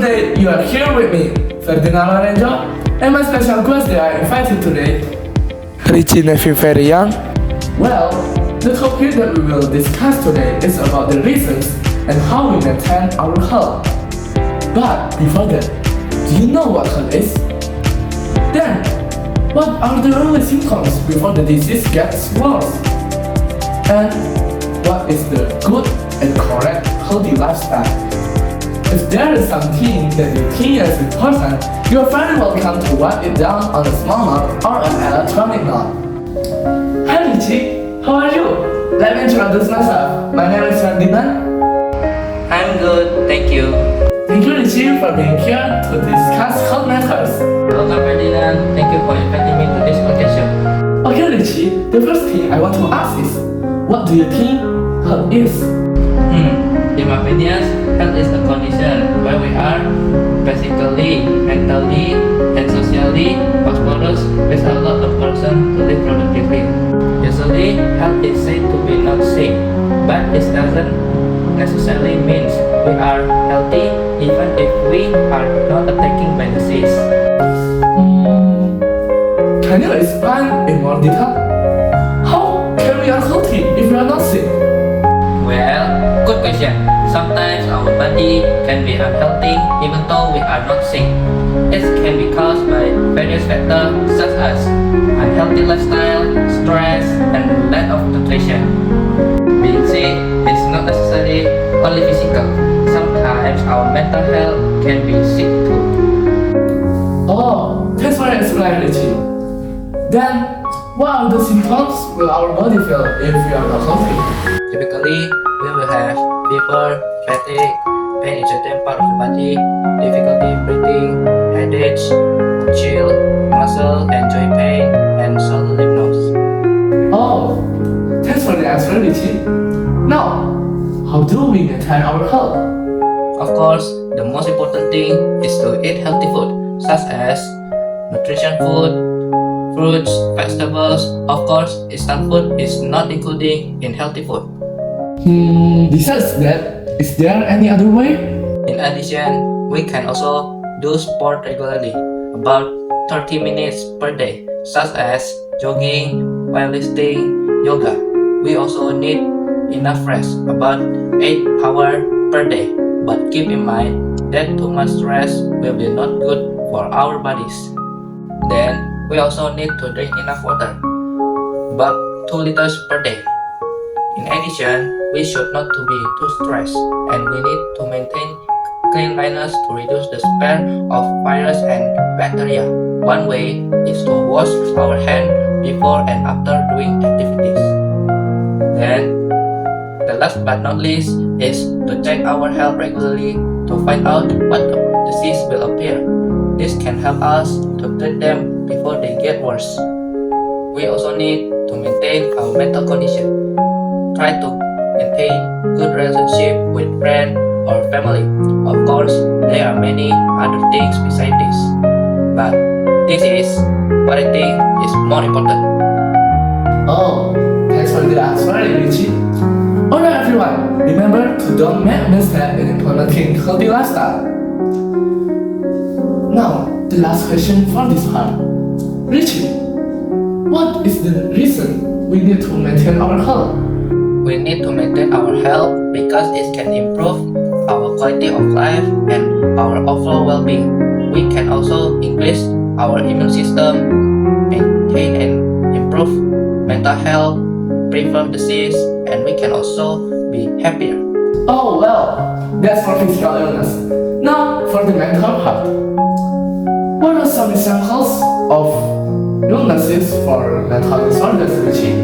today you are here with me, Ferdinand Lorenzo, and my special guest that I invited today, Richie Nephew Very Young. Well, the topic that we will discuss today is about the reasons and how we maintain our health. But before that, do you know what health is? Then, what are the early symptoms before the disease gets worse? And what is the good and correct healthy lifestyle? If there is something that you think is important, you are very welcome to write it down on a small note or an electronic note. Hi Richie, how are you? Let me introduce myself. My name is Ferdinand. I'm good, thank you. Thank you Richie for being here to discuss health matters. Welcome Ferdinand, thank you for inviting me to this occasion. Okay Richie, the first thing I want to ask is, what do you think health is? In my opinion, health is a condition where we are physically, mentally, and socially prosperous with a lot of person to live productively. Usually, health is said to be not sick, but it doesn't necessarily means we are healthy even if we are not attacked by disease. Can you explain in more detail? How can we are healthy if we are not sick? Well, good question. Sometimes our body can be unhealthy even though we are not sick. It can be caused by various factors such as unhealthy lifestyle, stress, and lack of nutrition. Being sick is not necessarily only physical. Sometimes our mental health can be sick too. Oh, thanks for explaining Richie. Then, what are the symptoms will our body feel if we are not healthy? Typically, we will have fever, fatigue, pain in certain part of the body, difficulty breathing, headaches, chill, muscle and joint pain, and sore lymph nodes. Oh, thanks for the answer Richie. Now, how do we maintain our health? Of course, the most important thing is to eat healthy food, such as nutrition food, fruits, vegetables. Of course, instant food is not included in healthy food. Besides that, is there any other way? In addition, we can also do sport regularly, about 30 minutes per day, such as jogging, weightlifting, yoga. We also need enough rest, about 8 hours per day. But keep in mind that too much rest will be not good for our bodies. Then, we also need to drink enough water, about 2 liters per day. In addition, we should not to be too stressed, and we need to maintain cleanliness to reduce the spread of virus and bacteria. One way is to wash our hands before and after doing activities. Then, the last but not least is to check our health regularly to find out what disease will appear. This can help us to treat them before they get worse. We also need to maintain our mental condition. Try to maintain good relationship with friends or family. Of course, there are many other things besides this, but this is what I think is more important. Oh, thanks for the answer, Richie. Alright everyone, remember to don't make mistakes in implementing healthy lifestyle. Now, the last question for this part. Richie, what is the reason we need to maintain our health? We need to maintain our health because it can improve our quality of life and our overall well-being. We can also increase our immune system, maintain and improve mental health, prevent disease, and we can also be happier. Oh well, that's for physical illness. Now, for the mental health. What are some examples of illnesses for mental disorders, Richie?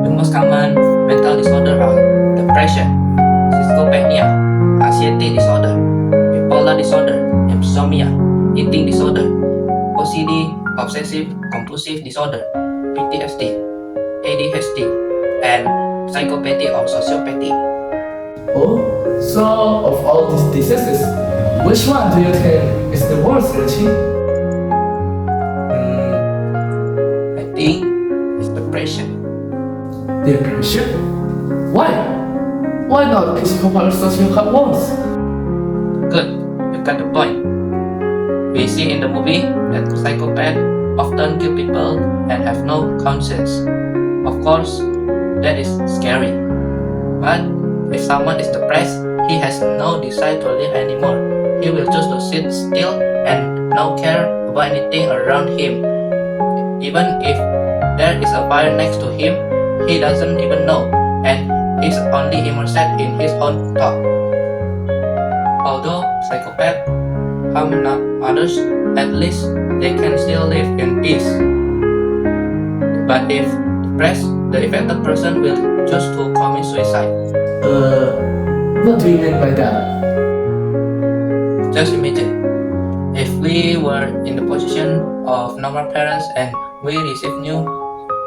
The most common mental disorder are depression, schizophrenia, anxiety disorder, bipolar disorder, insomnia, eating disorder, OCD, obsessive compulsive disorder, PTSD, ADHD, and psychopathy or sociopathy. Oh, so of all these diseases, which one do you think is the worst, Richie? I think it's depression. Depression? Why? Why not physical or social worse? Good, you got the point. We see in the movie that psychopaths often kill people and have no conscience. Of course, that is scary. But if someone is depressed, he has no desire to live anymore. He will choose to sit still and not care about anything around him. Even if there is a fire next to him, he doesn't even know, and is only immersed in his own thought. Although psychopaths harm others, at least they can still live in peace. But if depressed, the affected person will choose to commit suicide. What do you mean by that? Just imagine, if we were in the position of normal parents and we receive news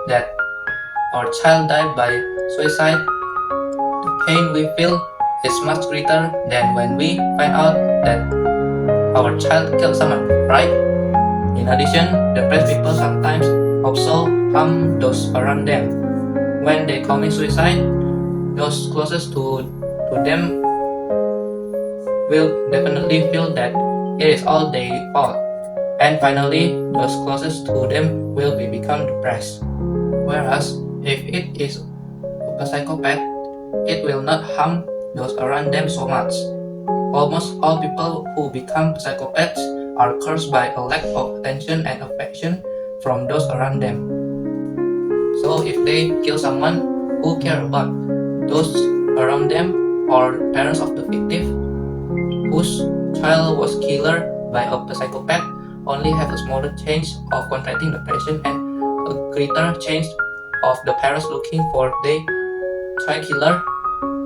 that our child died by suicide, the pain we feel is much greater than when we find out that our child killed someone, right? In addition, depressed people sometimes also harm those around them. When they commit suicide, those closest to them will definitely feel that it is all their fault. And finally, those closest to them will become depressed. Whereas, if it is a psychopath, it will not harm those around them so much. Almost all people who become psychopaths are cursed by a lack of attention and affection from those around them. So if they kill someone, who care about those around them or parents of the victim whose child was killed by a psychopath only have a smaller chance of contracting depression and a greater chance of the parents looking for their child killer.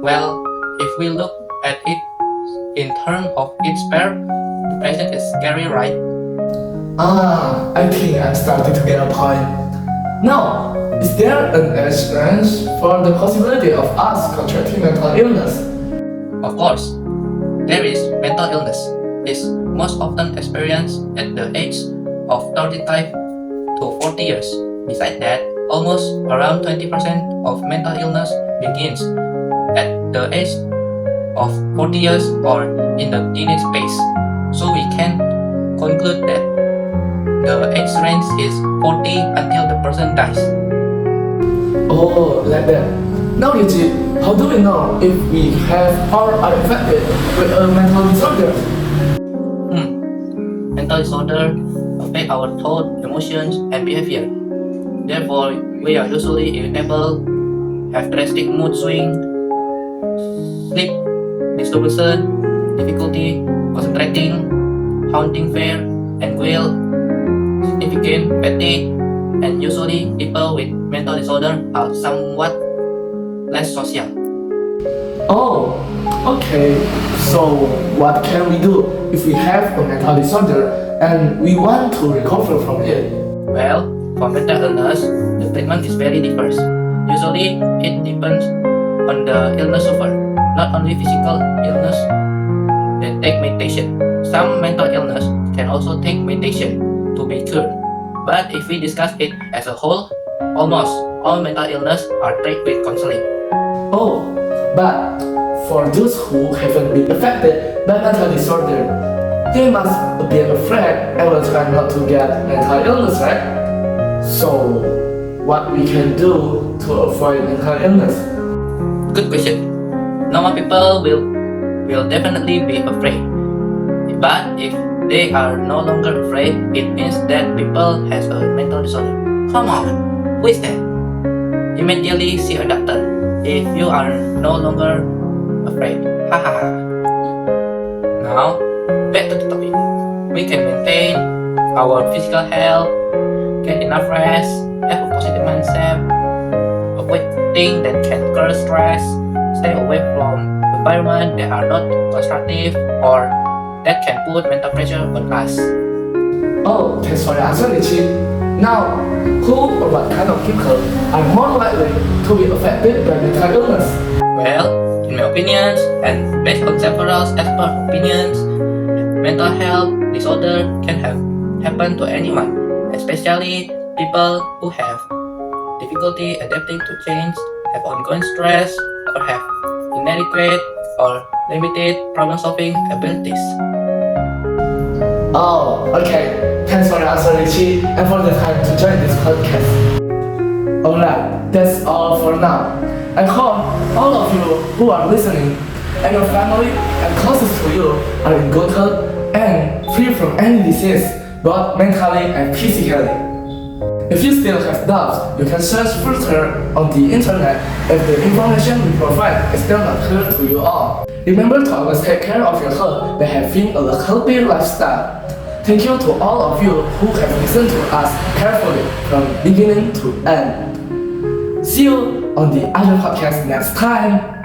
Well, if we look at it in terms of its pair, depression is scary, right? I think I'm starting to get a point. Now, is there an age range for the possibility of us contracting mental illness? Of course, there is mental illness. It's most often experienced at the age of 35 to 40 years. Besides that, almost around 20% of mental illness begins at the age of 40 years or in the teenage phase. So we can conclude that the age range is 40 until the person dies. Oh, like that. Now, Yuji, how do we know if we have or are affected with a mental disorder? Mental disorder affect our thought, emotions, and behavior. Therefore, we are usually irritable, have drastic mood swing, sleep disturbance, difficulty concentrating, haunting fear, and will, significant fatigue, and usually people with mental disorder are somewhat less social. Oh, okay. So, what can we do if we have a mental disorder and we want to recover from it? Well, for mental illness, the treatment is very diverse. Usually, it depends on the illness suffered, not only physical illness that take medication. Some mental illness can also take medication to be cured. But if we discuss it as a whole, almost all mental illness are treated with counseling. Oh, but for those who haven't been affected by mental disorder, they must be afraid and will try not to get mental illness, right? So, what we can do to avoid mental illness? Good question. Normal people will definitely be afraid. But if they are no longer afraid, it means that people has a mental disorder. Come on, who is that? Immediately see a doctor if you are no longer afraid. Ha ha ha. Now, back to the topic. We can maintain our physical health, get enough rest, have a positive mindset, avoid things that can cause stress, stay away from environments that are not constructive or that can put mental pressure on us. Oh, thanks for the answer, Richie. Now, who or what kind of people are more likely to be affected by mental illness? Well, in my opinions, and based on several expert opinions, mental health disorder can happen to anyone, especially people who have difficulty adapting to change, have ongoing stress, or have inadequate or limited problem-solving abilities. Oh, okay. Thanks for the answer, Richie, and for the time to join this podcast. Alright, that's all for now. I hope all of you who are listening and your family and closest to you are in good health and free from any disease, both mentally and physically. If you still have doubts, you can search further on the internet if the information we provide is still not clear to you all. Remember to always take care of your health by having a healthy lifestyle. Thank you to all of you who have listened to us carefully from beginning to end. See you on the other podcast next time.